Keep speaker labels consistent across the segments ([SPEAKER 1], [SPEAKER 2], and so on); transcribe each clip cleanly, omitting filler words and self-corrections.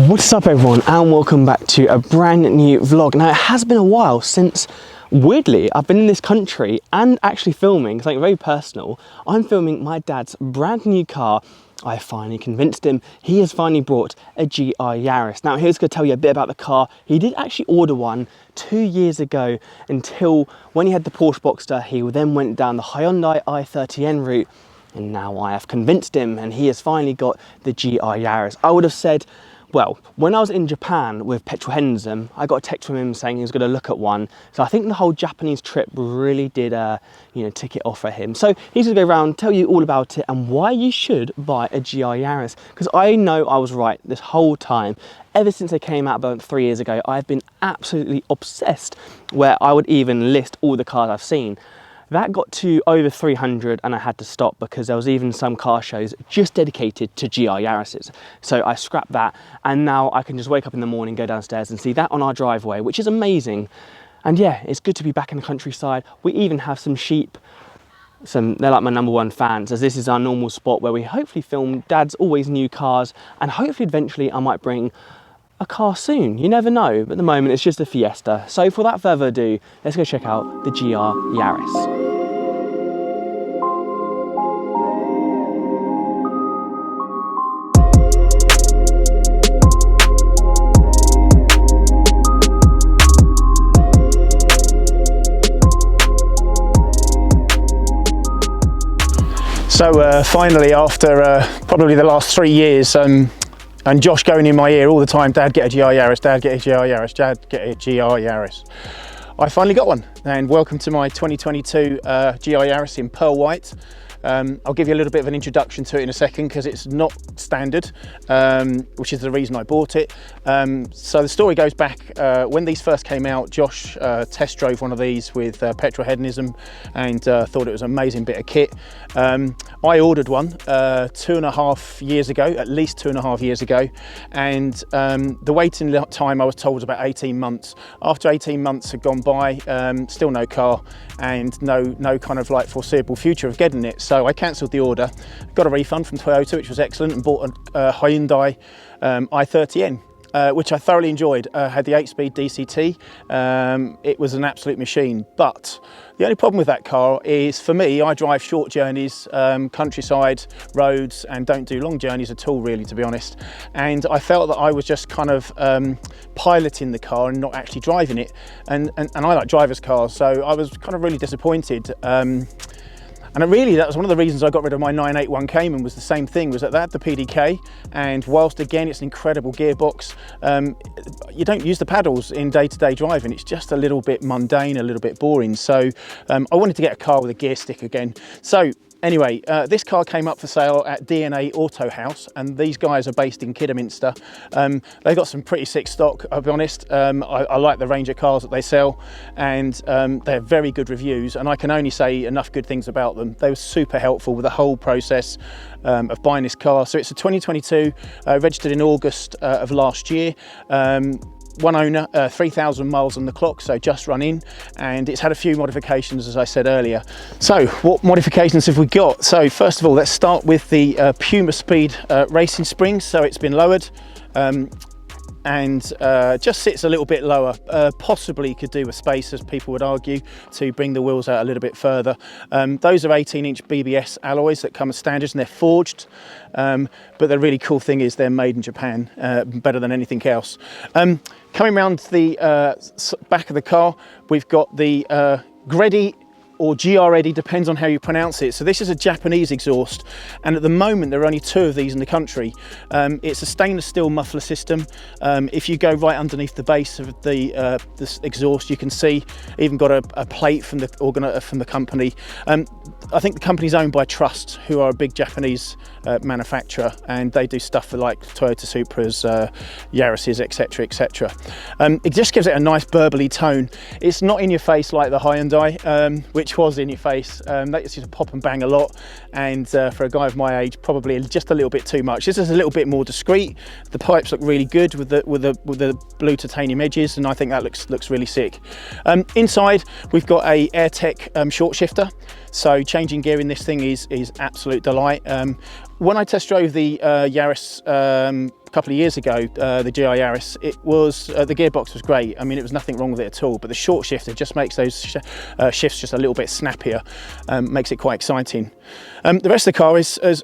[SPEAKER 1] What's up everyone, and welcome back to a brand new vlog. Now it has been a while since, weirdly, I've been in this country and actually filming something very personal. I'm filming my dad's brand new car. I finally convinced him. He has finally brought a GR Yaris. Now here's going to tell you a bit about the car. He did actually order one 2 years ago, until when he had the Porsche Boxster, he then went down the Hyundai i30N route. And now I have convinced him and he has finally got the GR Yaris. I would have said, well, when I was in Japan with Petrolheadonism, I got a text from him saying he was going to look at one. So I think the whole Japanese trip really did, tick it off for him. So he's going to go around, tell you all about it and why you should buy a GR Yaris. Because I know I was right this whole time. Ever since they came out about 3 years ago, I've been absolutely obsessed, where I would even list all the cars I've seen. That got to over 300 and I had to stop because there was even some car shows just dedicated to GR Yarises. So I scrapped that, and now I can just wake up in the morning, go downstairs and see that on our driveway, which is amazing. And yeah, it's good to be back in the countryside. We even have some sheep. They're like my #1 fans, as this is our normal spot where we hopefully film Dad's always new cars, and hopefully eventually I might bring a car soon. You never know, but at the moment it's just a Fiesta. So without further ado, let's go check out the GR Yaris.
[SPEAKER 2] So finally, after probably the last 3 years, and Josh going in my ear all the time, Dad, get a GR Yaris, Dad, get a GR Yaris, Dad, get a GR Yaris. I finally got one, and welcome to my 2022 GR Yaris in pearl white. I'll give you a little bit of an introduction to it in a second, because it's not standard, which is the reason I bought it. So the story goes back, when these first came out, Josh test drove one of these with Petrolheadonism and thought it was an amazing bit of kit. I ordered one 2.5 years ago, at least 2.5 years ago, and the waiting time I was told was about 18 months. After 18 months had gone by, still no car and no kind of like foreseeable future of getting it. So I cancelled the order, got a refund from Toyota, which was excellent, and bought a Hyundai i30N. Which I thoroughly enjoyed. Had the 8-speed DCT. It was an absolute machine. But the only problem with that car is, for me, I drive short journeys, countryside roads, and don't do long journeys at all, really, to be honest. And I felt that I was just kind of piloting the car and not actually driving it. And I like driver's cars, so I was kind of really disappointed. And really, that was one of the reasons I got rid of my 981 Cayman, was the same thing, was that they had the PDK, and whilst again it's an incredible gearbox, you don't use the paddles in day-to-day driving. It's just a little bit mundane, a little bit boring. So I wanted to get a car with a gear stick again. So anyway, this car came up for sale at DNA Auto House, and these guys are based in Kidderminster. They've got some pretty sick stock, I'll be honest. I like the range of cars that they sell, and they have very good reviews, and I can only say enough good things about them. They were super helpful with the whole process of buying this car. So it's a 2022, registered in August of last year. One owner, 3,000 miles on the clock, so just run in, and it's had a few modifications, as I said earlier. So what modifications have we got? So first of all, let's start with the Puma Speed racing springs. So it's been lowered, and just sits a little bit lower. Possibly could do with space, as people would argue, to bring the wheels out a little bit further. Those are 18-inch BBS alloys that come as standards, and they're forged. But the really cool thing is they're made in Japan, better than anything else. Coming around the back of the car, we've got the Gredi, or GR Eddy, depends on how you pronounce it. So this is a Japanese exhaust, and at the moment there are only 2 of these in the country. It's a stainless steel muffler system. If you go right underneath the base of this exhaust, you can see even got a plate from the company. I think the company's owned by Trust, who are a big Japanese manufacturer, and they do stuff for like Toyota Supras, Yarises, etc, etc. It just gives it a nice burbly tone. It's not in your face like the Hyundai, which was in your face. That used to pop and bang a lot, and for a guy of my age, probably just a little bit too much. This is a little bit more discreet. The pipes look really good with the blue titanium edges, and I think that looks really sick. Inside, we've got a AirTech short shifter, so changing gear in this thing is absolute delight. when I test drove the Yaris a couple of years ago, the GR Yaris, it was the gearbox was great. I mean, it was nothing wrong with it at all, but the short shifter just makes those shifts just a little bit snappier, makes it quite exciting. The rest of the car is, as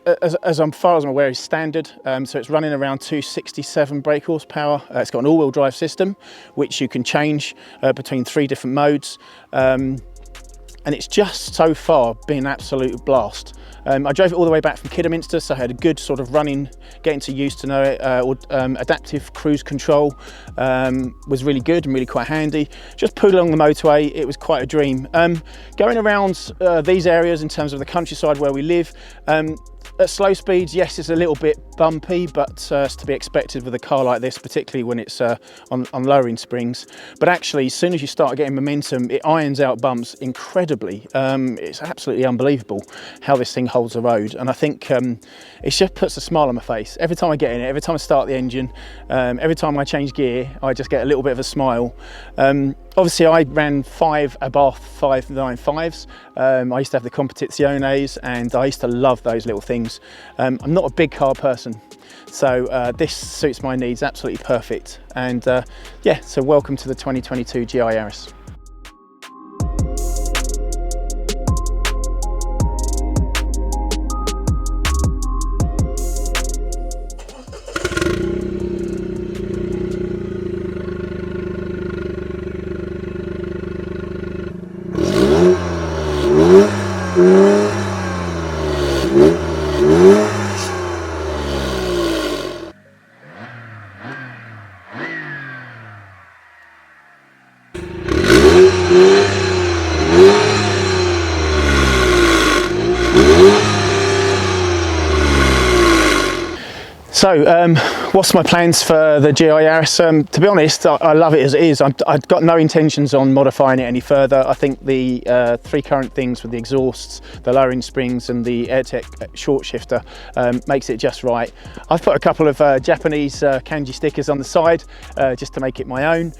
[SPEAKER 2] far as I'm aware, is standard. So it's running around 267 brake horsepower. It's got an all-wheel drive system, which you can change between 3 different modes. And it's just so far been an absolute blast. I drove it all the way back from Kidderminster, so I had a good sort of running, getting to used to know it. Adaptive cruise control was really good and really quite handy. Just pulled along the motorway, it was quite a dream. Going around these areas in terms of the countryside where we live, at slow speeds, yes, it's a little bit bumpy, but it's to be expected with a car like this, particularly when it's on lowering springs. But actually, as soon as you start getting momentum, it irons out bumps incredibly. It's absolutely unbelievable how this thing holds the road. And I think it just puts a smile on my face. Every time I get in it, every time I start the engine, every time I change gear, I just get a little bit of a smile. Obviously, I ran 5 Abarth 595s. I used to have the Competiziones, and I used to love those little things. I'm not a big car person, so this suits my needs absolutely perfect. And yeah, so welcome to the 2022 GR Yaris. So what's my plans for the GR Yaris? To be honest, I love it as it is. I've got no intentions on modifying it any further. I think the 3 current things with the exhausts, the lowering springs and the AirTech short shifter makes it just right. I've put a couple of Japanese kanji stickers on the side just to make it my own.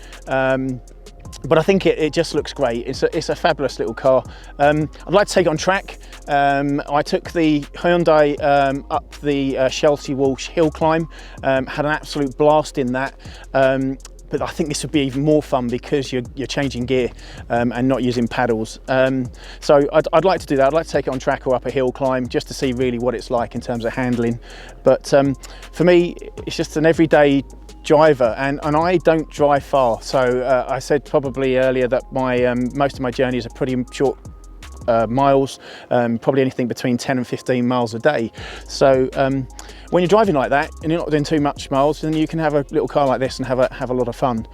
[SPEAKER 2] But I think it just looks great. It's a fabulous little car. I'd like to take it on track. I took the Hyundai up the Chelsea Walsh hill climb, had an absolute blast in that. But I think this would be even more fun because you're changing gear and not using paddles. So I'd like to do that. I'd like to take it on track or up a hill climb just to see really what it's like in terms of handling. But for me, it's just an everyday driver, and I don't drive far. So I said probably earlier that my most of my journeys are pretty short miles, probably anything between 10 and 15 miles a day. So when you're driving like that and you're not doing too much miles, then you can have a little car like this and have a lot of fun.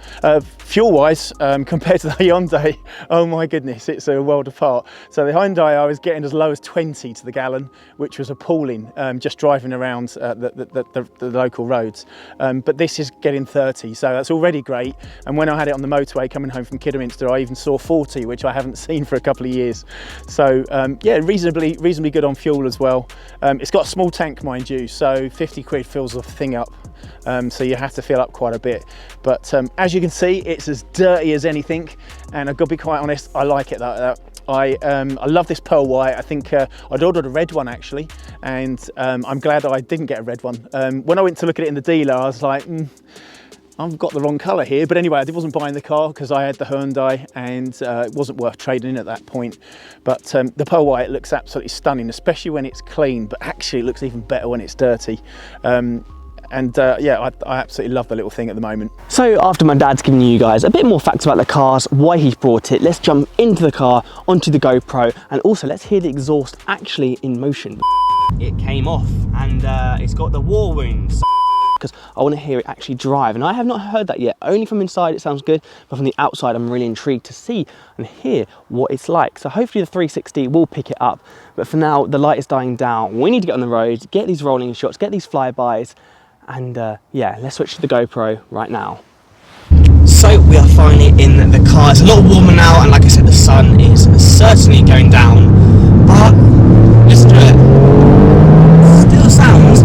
[SPEAKER 2] Fuel wise, compared to the Hyundai, oh my goodness, it's a world apart. So the Hyundai, I was getting as low as 20 to the gallon, which was appalling, just driving around the local roads. But this is getting 30, so that's already great. And when I had it on the motorway coming home from Kidderminster, I even saw 40, which I haven't seen for a couple of years. So yeah, reasonably good on fuel as well. It's got a small tank, mind you, so 50 quid fills the thing up. So you have to fill up quite a bit. But as you can see, it's as dirty as anything. And I've got to be quite honest, I like it like that. I love this pearl white. I think I'd ordered a red one actually, and I'm glad I didn't get a red one. When I went to look at it in the dealer, I was like, I've got the wrong colour here. But anyway, I wasn't buying the car because I had the Hyundai, and it wasn't worth trading in at that point. But the pearl white looks absolutely stunning, especially when it's clean, but actually it looks even better when it's dirty. Yeah, I absolutely love the little thing at the moment.
[SPEAKER 1] So after my dad's given you guys a bit more facts about the cars, why he's brought it, let's jump into the car, onto the GoPro, and also let's hear the exhaust actually in motion. It came off, and it's got the war wounds, because I want to hear it actually drive, and I have not heard that yet. Only from inside it sounds good, but from the outside I'm really intrigued to see and hear what it's like. So hopefully the 360 will pick it up, but for now the light is dying down. We need to get on the road, get these rolling shots, get these flybys, and yeah, let's switch to the GoPro right now. So we are finally in the car. It's a lot warmer now, and like I said, the sun is certainly going down, but listen to it, still sounds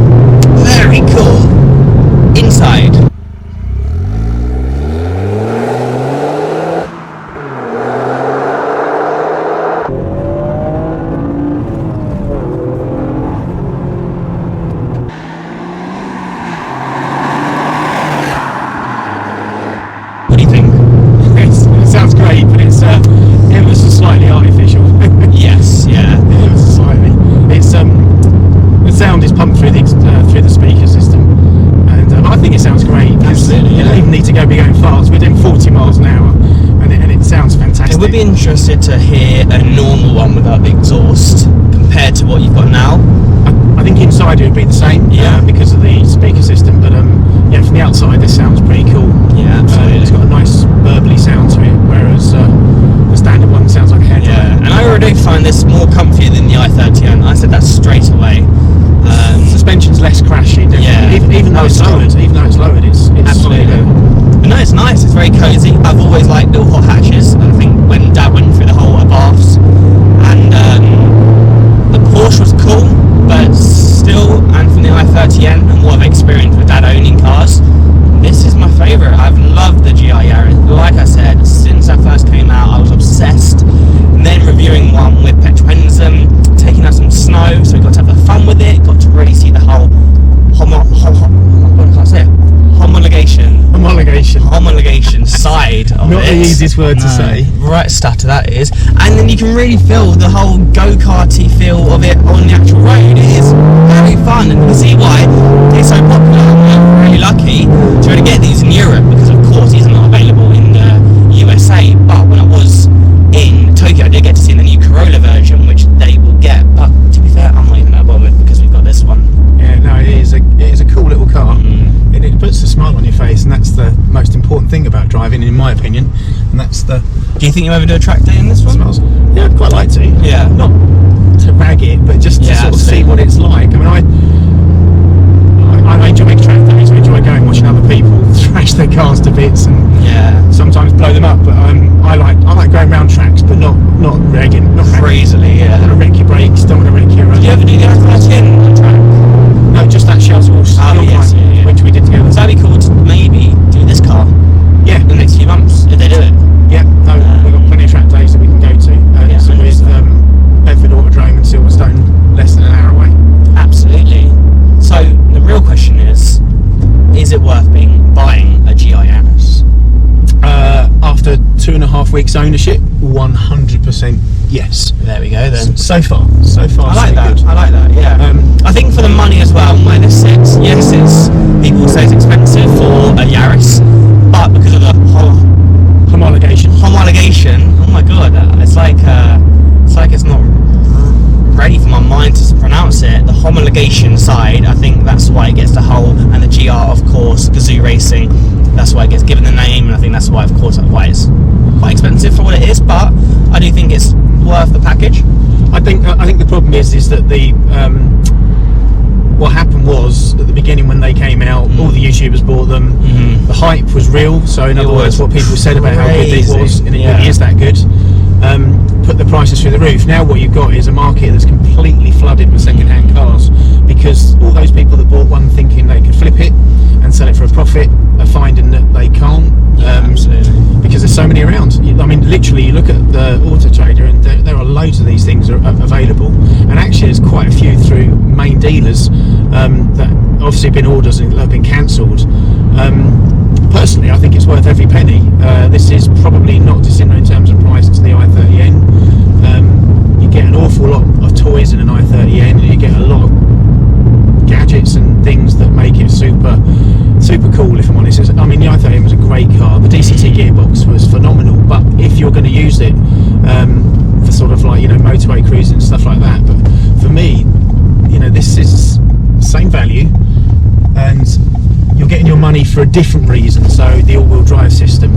[SPEAKER 1] very cool inside.
[SPEAKER 2] fantastic.
[SPEAKER 1] It would be interested to hear a normal one without the exhaust compared to what you've got now.
[SPEAKER 2] I think inside it would be the same, because of the speaker system. But yeah, from the outside, this sounds pretty cool.
[SPEAKER 1] Yeah, absolutely.
[SPEAKER 2] It's got a nice burbly sound to it, whereas the standard one sounds like a hairdryer.
[SPEAKER 1] Yeah, and I already find this more comfier than the i30N. I said that straight away.
[SPEAKER 2] Suspension's less crashy.
[SPEAKER 1] Yeah,
[SPEAKER 2] even though it's lowered, it's
[SPEAKER 1] absolutely. But no, it's nice. It's very cosy. I've always liked little hot hatches. I think when Dad went through the whole baths, and the Porsche was cool, but still, and from the i30N and what I've experienced with Dad owning cars, this is my favourite. I've loved the GR Yaris. Like I said, since that first came out, I was obsessed. And then reviewing one with Petrolheadonism, taking out some snow, so we got to have the fun with it. Got to really see the whole homologation side of
[SPEAKER 2] Not
[SPEAKER 1] it.
[SPEAKER 2] the easiest word to say.
[SPEAKER 1] Right stutter that is. And then you can really feel the whole go-karty feel of it on the actual road. It is very fun, and you can see why it's so popular. We're really lucky to be able to get these in Europe, because of course these are not available in the USA. But when I was in Tokyo, I did get to see the new Corolla version, which they will get. But to be fair, I'm not even that bothered because we've got this one.
[SPEAKER 2] Yeah, no, it is a cool little car. And it puts a smile on your face, and that's the most important thing about driving, in my opinion. And that's the.
[SPEAKER 1] Do you think you'll ever do a track day in this one?
[SPEAKER 2] Smells. Yeah, I'd quite like to.
[SPEAKER 1] Yeah.
[SPEAKER 2] Not to rag it, but just to sort of see what it's like. I mean, I enjoy track days. I enjoy going watching other people thrash their cars to bits and sometimes blow them up. But I like going around tracks, but not ragging, not
[SPEAKER 1] crazily.
[SPEAKER 2] Don't want to wreck your brakes. Don't want to wreck your.
[SPEAKER 1] Did you ever do the i30N on track?
[SPEAKER 2] No, just that Shells Horse which we did together.
[SPEAKER 1] So that'd be cool to maybe do this car.
[SPEAKER 2] Yeah.
[SPEAKER 1] In the next few months, if they do it.
[SPEAKER 2] Yeah. No, we've got plenty of track days that we can go to. So with Bedford Autodrome and Silverstone, less than an hour away.
[SPEAKER 1] Absolutely. So the real question is it worth buying a GR Yaris?
[SPEAKER 2] After 2.5 weeks ownership, 100% yes.
[SPEAKER 1] There we go then.
[SPEAKER 2] So far.
[SPEAKER 1] I like that.
[SPEAKER 2] Good.
[SPEAKER 1] I like that. Yeah. I think for the money as well, and where this sits, yes, it's people say it's expensive for a Yaris, but because of the
[SPEAKER 2] homologation.
[SPEAKER 1] Oh my god, it's like it's not ready for my mind to pronounce it. The homologation side, I think that's why it gets the whole, and the GR, of course, Gazoo Racing. That's why it gets given the name, and I think that's why, of course, why it's quite expensive for what it is. But I do think it's worth the package.
[SPEAKER 2] I think the problem is that the what happened was at the beginning when they came out, all the YouTubers bought them. The hype was real. So in other words, what people said about how good it was, and it really is that good, put the prices through the roof. Now what you've got is a market that's completely flooded with second-hand cars, because all those people that bought one thinking they could flip it and sell it for a profit are finding that they can't.
[SPEAKER 1] Absolutely.
[SPEAKER 2] Because there's so many around. I mean, literally, you look at the Auto Trader, and there are loads of these things available. And actually, there's quite a few through main dealers that obviously have been orders and have been cancelled. Personally, I think it's worth every penny. This is probably not dissimilar in terms of price to the i30N. You get an awful lot of toys in an i30N, and you get a lot of gadgets and things that make it super cool, if I'm honest. I mean, the i30N was a great car. The DCT gearbox was phenomenal, but if you're going to use it for sort of like, motorway cruising and stuff like that, but for me, this is same value, and you're getting your money for a different reason. So the all-wheel drive system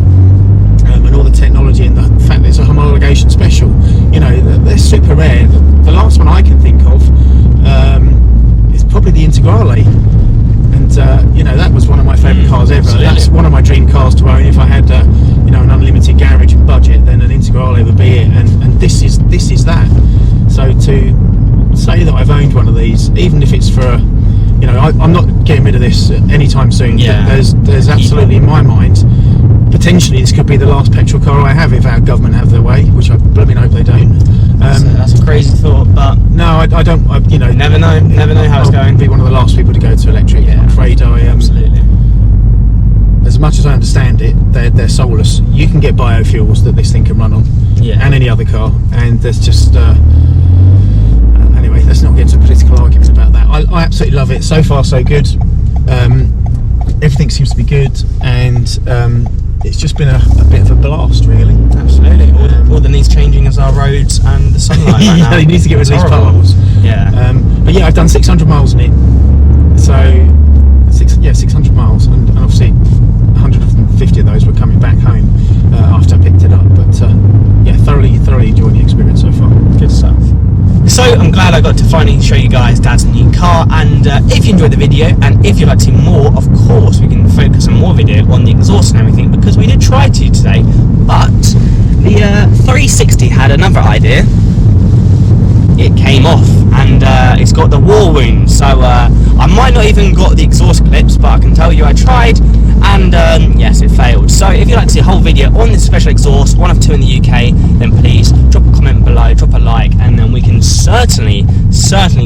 [SPEAKER 2] and all the technology, and the fact that it's a homologation special, they're super rare. The last one I can think of is probably the Integrale. And that was one of my favourite cars ever.
[SPEAKER 1] Absolutely.
[SPEAKER 2] That's one of my dream cars to own. If I had an unlimited garage and budget, then an Integrale would be it. And this is that. So to say that I've owned one of these, even if it's for I'm not getting rid of this anytime soon.
[SPEAKER 1] Yeah.
[SPEAKER 2] There's absolutely, in my mind, potentially this could be the last petrol car I have if our government have their way, which I blooming hope they don't.
[SPEAKER 1] That's a crazy thought, but
[SPEAKER 2] no, I don't.
[SPEAKER 1] never know how it's going.
[SPEAKER 2] I'll be one of the last people to go to electric.
[SPEAKER 1] Yeah,
[SPEAKER 2] I'm afraid
[SPEAKER 1] absolutely.
[SPEAKER 2] As much as I understand it, they're soulless. You can get biofuels that this thing can run on, and any other car, and there's just. Anyway, let's not get into a political argument about that. I absolutely love it. So far, so good. Everything seems to be good, and it's just been a bit of a blast, really.
[SPEAKER 1] Absolutely. All that needs changing is our roads and the sunlight right now.
[SPEAKER 2] Yeah, he needs to get rid of these potholes.
[SPEAKER 1] Yeah.
[SPEAKER 2] But yeah, I've done 600 miles in it. So 600 miles, and obviously 150 of those were coming back home after I picked it up. But yeah, thoroughly enjoying the experience so far.
[SPEAKER 1] Good stuff. So I'm glad I got to finally show you guys Dad's new car, and if you enjoyed the video and if you'd like to see more, of course we can focus on more video on the exhaust and everything, because we did try to today, but the 360 had another idea. It came off, and it's got the war wound, so I might not even got the exhaust clips, but I can tell you I tried, and yes, it failed. So if you'd like to see a whole video on this special exhaust, one of 2 in the UK, then please drop a comment below, drop a like, and then we can certainly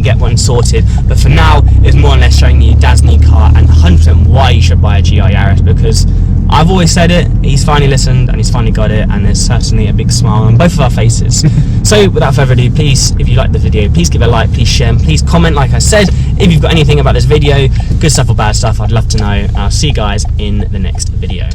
[SPEAKER 1] get one sorted. But for now, it's more or less showing you Dad's new car and 100% why you should buy a GR Yaris, because I've always said it, he's finally listened and he's finally got it, and there's certainly a big smile on both of our faces. So without further ado, please, if you like the video, please give it a like, please share, and please comment, like I said. If you've got anything about this video, good stuff or bad stuff, I'd love to know. I'll see you guys in the next video.